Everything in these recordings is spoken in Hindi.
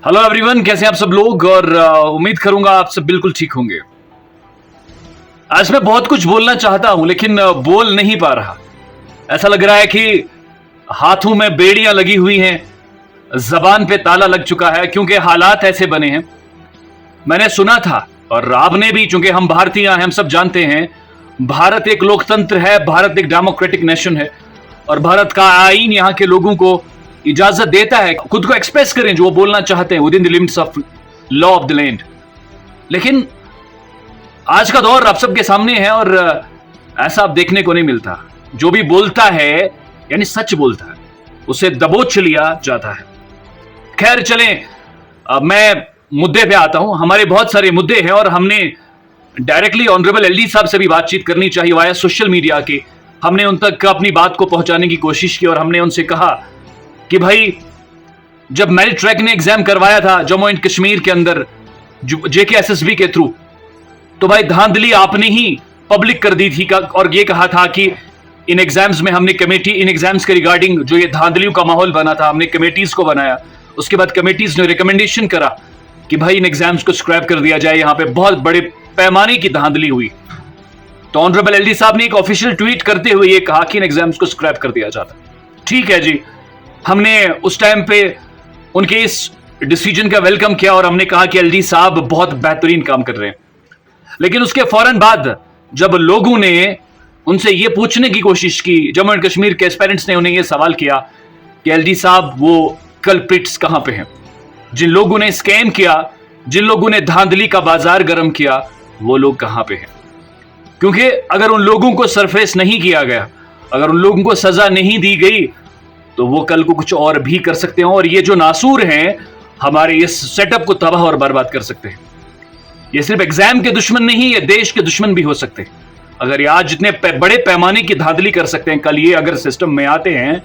हेलो एवरीवन, कैसे हैं आप सब लोग। और उम्मीद करूंगा आप सब बिल्कुल ठीक होंगे। आज मैं बहुत कुछ बोलना चाहता हूं लेकिन बोल नहीं पा रहा। ऐसा लग रहा है कि हाथों में बेड़ियां लगी हुई हैं, जबान पे ताला लग चुका है क्योंकि हालात ऐसे बने हैं। मैंने सुना था और आपने भी, चूंकि हम भारतीय हैं, हम सब जानते हैं भारत एक लोकतंत्र है, भारत एक डेमोक्रेटिक नेशन है और भारत का आईन यहां के लोगों को इजाजत देता है खुद को एक्सप्रेस करें जो वो बोलना चाहते हैं with in the limits of law of the land. लेकिन आज का दौर आप सबके सामने है और ऐसा अब देखने को नहीं मिलता। जो भी बोलता है यानी सच बोलता है, उसे दबोच लिया जाता है। खैर चलें, अब मैं मुद्दे पे आता हूं। हमारे बहुत सारे मुद्दे हैं और हमने डायरेक्टली ऑनरेबल एलडी साहब से भी बातचीत करनी चाहिए वाया सोशल मीडिया के। हमने उन तक अपनी बात को पहुंचाने की कोशिश की और हमने उनसे कहा कि भाई, जब मेरिट ट्रैक ने एग्जाम करवाया था जम्मू एंड कश्मीर के अंदर JKSSB के थ्रू, तो भाई धांधली आपने ही पब्लिक कर दी थी और ये कहा था कि इन एग्जाम्स में हमने कमेटी, इन एग्जाम्स के रिगार्डिंग जो ये धांधलियों का माहौल बना था, हमने कमेटीज को बनाया। उसके बाद कमेटीज ने रिकमेंडेशन करा कि भाई इन एग्जाम्स को स्क्रैप कर दिया जाए, यहां पे बहुत बड़े पैमाने की धांधली हुई। तो ऑनरेबल एलडी साहब ने एक ऑफिशियल ट्वीट करते हुए ये कहा कि इन एग्जाम्स को स्क्रैप कर दिया जाता। ठीक है जी, हमने उस टाइम पे उनके इस डिसीजन का वेलकम किया और हमने कहा कि एलडी साहब बहुत बेहतरीन काम कर रहे हैं। लेकिन उसके फौरन बाद जब लोगों ने उनसे यह पूछने की कोशिश की, जम्मू एंड कश्मीर के एस्पायरेंट्स ने उन्हें यह सवाल किया कि एलडी साहब वो कल्प्रिट्स कहां पे हैं, जिन लोगों ने स्कैम किया, जिन लोगों ने धांधली का बाजार गर्म किया, वो लोग कहां पे हैं। क्योंकि अगर उन लोगों को सरफेस नहीं किया गया, अगर उन लोगों को सजा नहीं दी गई, तो वो कल को कुछ और भी कर सकते हैं और ये जो नासूर हैं हमारे इस सेटअप को तबाह और बर्बाद कर सकते हैं। ये सिर्फ एग्जाम के दुश्मन नहीं, ये देश के दुश्मन भी हो सकते हैं। अगर ये आज जितने बड़े पैमाने की धांधली कर सकते हैं, कल ये अगर सिस्टम में आते हैं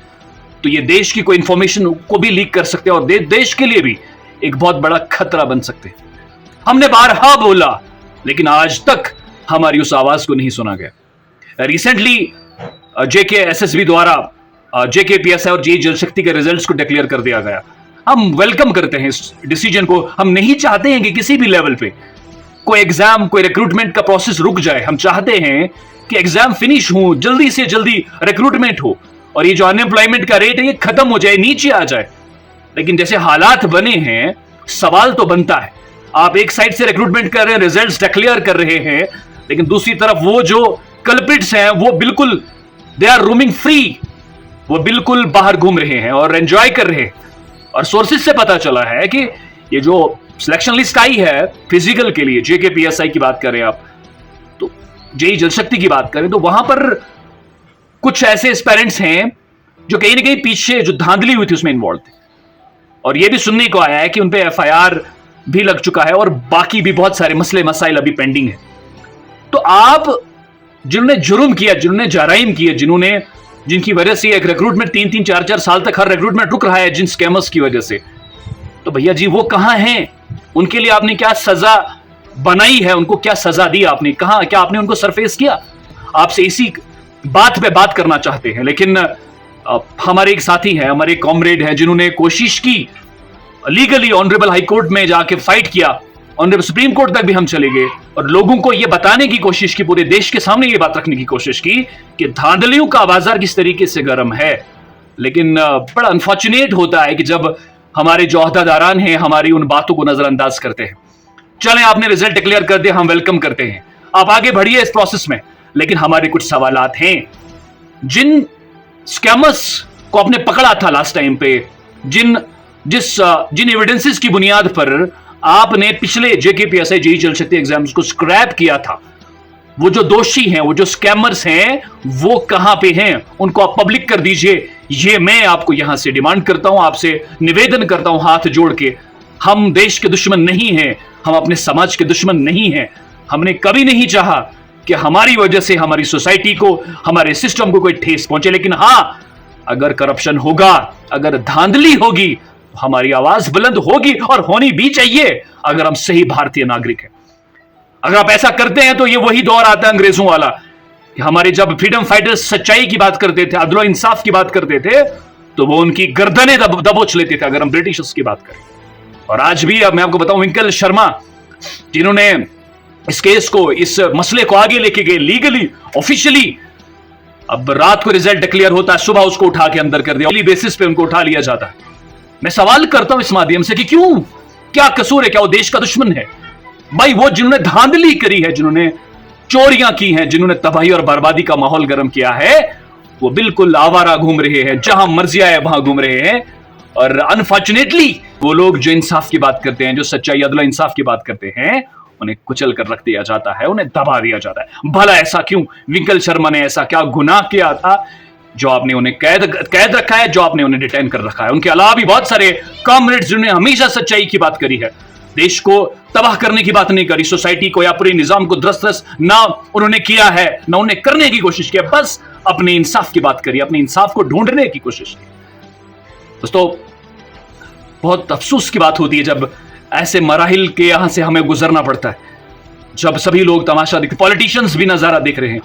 तो ये देश की कोई इंफॉर्मेशन को भी लीक कर सकते हैं और देश के लिए भी एक बहुत बड़ा खतरा बन सकते हैं। हमने बारहा बोला लेकिन आज तक हमारी उस आवाज को नहीं सुना गया। रिसेंटली JKSSB द्वारा JKPSI और JEE जल शक्ति के रिजल्ट्स को डिक्लेयर कर दिया गया। हम वेलकम करते हैं इस डिसीजन को। हम नहीं चाहते हैं कि किसी भी लेवल पे कोई एग्जाम, कोई रिक्रूटमेंट का प्रोसेस रुक जाए। हम चाहते हैं कि एग्जाम फिनिश हो, जल्दी से जल्दी रिक्रूटमेंट हो और ये जो अनएम्प्लॉयमेंट का रेट है ये खत्म हो जाए, नीचे आ जाए। लेकिन जैसे हालात बने हैं, सवाल तो बनता है। आप एक साइड से रिक्रूटमेंट कर रहे हैं, रिजल्ट्स डिक्लेयर कर रहे हैं, लेकिन दूसरी तरफ वो जो कल्प्रिट्स हैं वो बिल्कुल दे आर रोमिंग फ्री, वो बिल्कुल बाहर घूम रहे हैं और एंजॉय कर रहे हैं। और सोर्सेज से पता चला है कि ये जो सिलेक्शन लिस्ट आई है फिजिकल के लिए, JKPSI की बात करें आप, तो JEE जल शक्ति की बात करें, तो वहां पर कुछ ऐसे एस्पायरेंट्स हैं जो कहीं ना कहीं पीछे जो धांधली हुई थी उसमें इन्वॉल्व थे। और यह भी सुनने को आया है कि उन पे FIR भी लग चुका है और बाकी भी बहुत सारे मसले मसाइल अभी पेंडिंग है। तो आप जिन्होंने जुर्म किया, जिन्होंने जराइम किए, जिनकी वजह से एक रिक्रूटमेंट 3-3, 4-4 साल तक हर रिक्रूटमेंट रुक रहा है जिन स्कैमर्स की वजह से, तो भैया जी वो कहां हैं? उनके लिए आपने क्या सजा बनाई है? उनको क्या सजा दी आपने? कहां, क्या आपने उनको सरफेस किया? आपसे इसी बात पे बात करना चाहते हैं। लेकिन हमारे एक साथी हैं, हमारे कॉमरेड हैं जिन्होंने कोशिश की लीगली ऑनरेबल हाई कोर्ट में जाके फाइट किया, ऑनरेबल सुप्रीम कोर्ट तक भी हम चले गए और लोगों को यह बताने की कोशिश की, पूरे देश के सामने यह बात रखने की कोशिश की कि धांधलियों का बाजार किस तरीके से गर्म है। लेकिन बड़ा अनफॉर्चुनेट होता है कि जब हमारे जो ओहदेदारान हैं हमारी उन बातों को नजरअंदाज करते हैं। चलें, आपने रिजल्ट डिक्लेयर कर दिया, हम वेलकम करते हैं, आप आगे बढ़िए इस प्रोसेस में। लेकिन हमारे कुछ सवालात हैं। जिन स्कैमर्स को आपने पकड़ा था लास्ट टाइम पे, जिन एविडेंसेस की बुनियाद पर आपने पिछले JKPSI JEE जल शक्ति एग्जाम्स को स्क्रैप किया था, वो जो दोषी हैं, वो जो स्कैमर्स हैं, वो कहां पे हैं? उनको आप पब्लिक कर दीजिए। ये मैं आपको यहां से डिमांड करता हूं, आपसे निवेदन करता हूं हाथ जोड़ के। हम देश के दुश्मन नहीं हैं, हम अपने समाज के दुश्मन नहीं हैं। हमने कभी नहीं चाहा कि हमारी वजह से हमारी सोसाइटी को, हमारे सिस्टम को कोई ठेस पहुंचे। लेकिन हां, अगर करप्शन होगा, अगर धांधली होगी, हमारी आवाज बुलंद होगी और होनी भी चाहिए अगर हम सही भारतीय नागरिक हैं। अगर आप ऐसा करते हैं तो ये वही दौर आता है अंग्रेजों वाला कि हमारे जब फ्रीडम फाइटर्स सच्चाई की बात करते थे, अदल इंसाफ की बात करते थे, तो वो उनकी गर्दनें दबोच लेते थे। अगर हम ब्रिटिशर्स की बात करें, और आज भी अब मैं आपको बताऊं, विंकल शर्मा जिन्होंने इस केस को, इस मसले को आगे लेके गए लीगली, ऑफिशियली, अब रात को रिजल्ट डिक्लेयर होता है, सुबह उसको उठा के अंदर कर दिया, डेली बेसिस पे उनको उठा लिया जाता है। मैं सवाल करता हूं इस माध्यम से कि क्यों, क्या कसूर है, क्या वो देश का दुश्मन है? भाई वो जिन्होंने धांधली करी है, जिन्होंने चोरियां की हैं, जिन्होंने तबाही और बर्बादी का माहौल गर्म किया है, वो बिल्कुल आवारा घूम रहे हैं, जहां मर्जी आए वहां घूम रहे हैं। और अनफॉर्चुनेटली वो लोग जो इंसाफ की बात करते हैं, जो सच्चाई अदल इंसाफ की बात करते हैं, उन्हें कुचल कर रख दिया जाता है, उन्हें दबा दिया जाता है। भला ऐसा क्यों? विंकल शर्मा ने ऐसा क्या गुनाह किया था जो आपने उन्हें कैद रखा है, जो आपने उन्हें डिटेन कर रखा है? उनके अलावा भी बहुत सारे कॉमरेड्स जिन्होंने हमेशा सच्चाई की बात करी है, देश को तबाह करने की बात नहीं करी, सोसाइटी को या पूरे निजाम को ध्वस्त ना उन्होंने किया है, ना उन्हें करने की कोशिश की, बस अपने इंसाफ की बात करी, अपने इंसाफ को ढूंढने की कोशिश की। दोस्तों, बहुत अफसोस की बात होती है जब ऐसे मराहिल के यहां से हमें गुजरना पड़ता है, जब सभी लोग तमाशा देखते, पॉलिटिशियंस भी नजारा देख रहे हैं,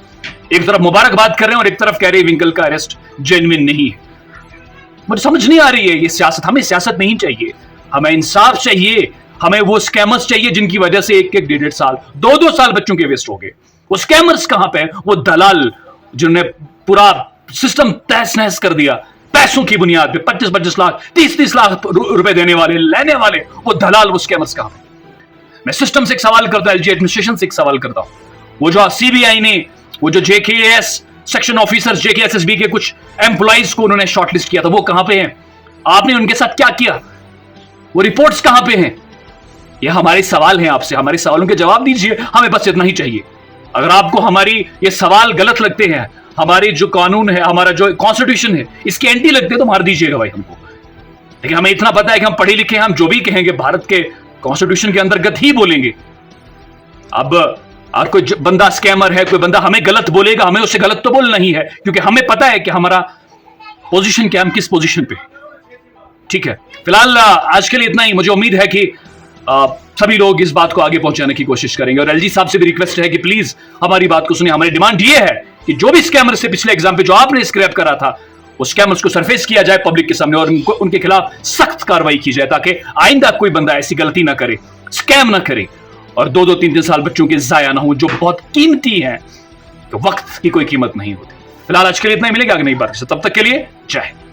एक तरफ मुबारकबाद कर रहे हैं और एक तरफ कह रहे हैं विंकल का अरेस्ट जेन्युइन नहीं है। मुझे समझ नहीं आ रही है ये सियासत। हमें सियासत नहीं चाहिए, हमें इंसाफ चाहिए। हमें वो स्कैमर्स चाहिए जिनकी वजह से 1-1, 1.5 साल, 2-2 साल बच्चों के वेस्ट हो गए। वो स्कैमर्स कहां पे? वो दलाल जिन्होंने पूरा सिस्टम तहस नहस कर दिया, पैसों की बुनियाद पे 25-25 लाख, 30-30 लाख रुपए देने वाले, लेने वाले, वो दलाल, वो स्कैमर्स कहां पे? मैं सिस्टम से एक सवाल करता हूं, एलजी एडमिनिस्ट्रेशन से एक सवाल करता हूं। वो जो सीबीआई ने, वो जो जेकेएस सेक्शन ऑफिसर्स, जेकेएसएसबी के कुछ एम्प्लॉइज को उन्होंने शॉर्टलिस्ट किया था, वो कहां पे हैं? आपने उनके साथ क्या किया? वो रिपोर्ट्स कहां पे हैं? ये हमारे सवाल हैं आपसे, हमारे सवालों के जवाब दीजिए। हमें बस इतना ही चाहिए। अगर आपको हमारी ये सवाल गलत लगते हैं, हमारी जो कानून है, हमारा जो कॉन्स्टिट्यूशन है, इसके एंटी लगते हैं, तो मार दीजिएगा भाई हमको। लेकिन हमें इतना पता है कि हम पढ़े लिखे हैं, हम जो भी कहेंगे भारत के कॉन्स्टिट्यूशन के अंतर्गत ही बोलेंगे। अब कोई बंदा स्कैमर है, कोई बंदा हमें गलत बोलेगा, हमें उससे गलत तो बोलना ही है, क्योंकि हमें पता है कि हमारा पोजीशन क्या, हम किस पोजीशन पे। ठीक है, फिलहाल आज के लिए इतना ही। मुझे उम्मीद है कि सभी लोग इस बात को आगे पहुंचाने की कोशिश करेंगे, और एलजी साहब से भी रिक्वेस्ट है कि प्लीज हमारी बात को सुनिए। हमारी डिमांड ये है कि जो भी स्कैमर से पिछले एग्जाम पे जो आपने स्क्रैप करा था, उस स्कैमर्स को सरफेस किया जाए पब्लिक के सामने, और उनके खिलाफ सख्त कार्रवाई की जाए, ताकि आइंदा कोई बंदा ऐसी गलती ना करे, स्कैम ना करे, और 2-2, 3-3 साल बच्चों के जाया ना हो, जो बहुत कीमती है। तो वक्त की कोई कीमत नहीं होती। फिलहाल आज के लिए इतना ही, मिलेगा आगे नई बात से, तब तक के लिए जय हिंद।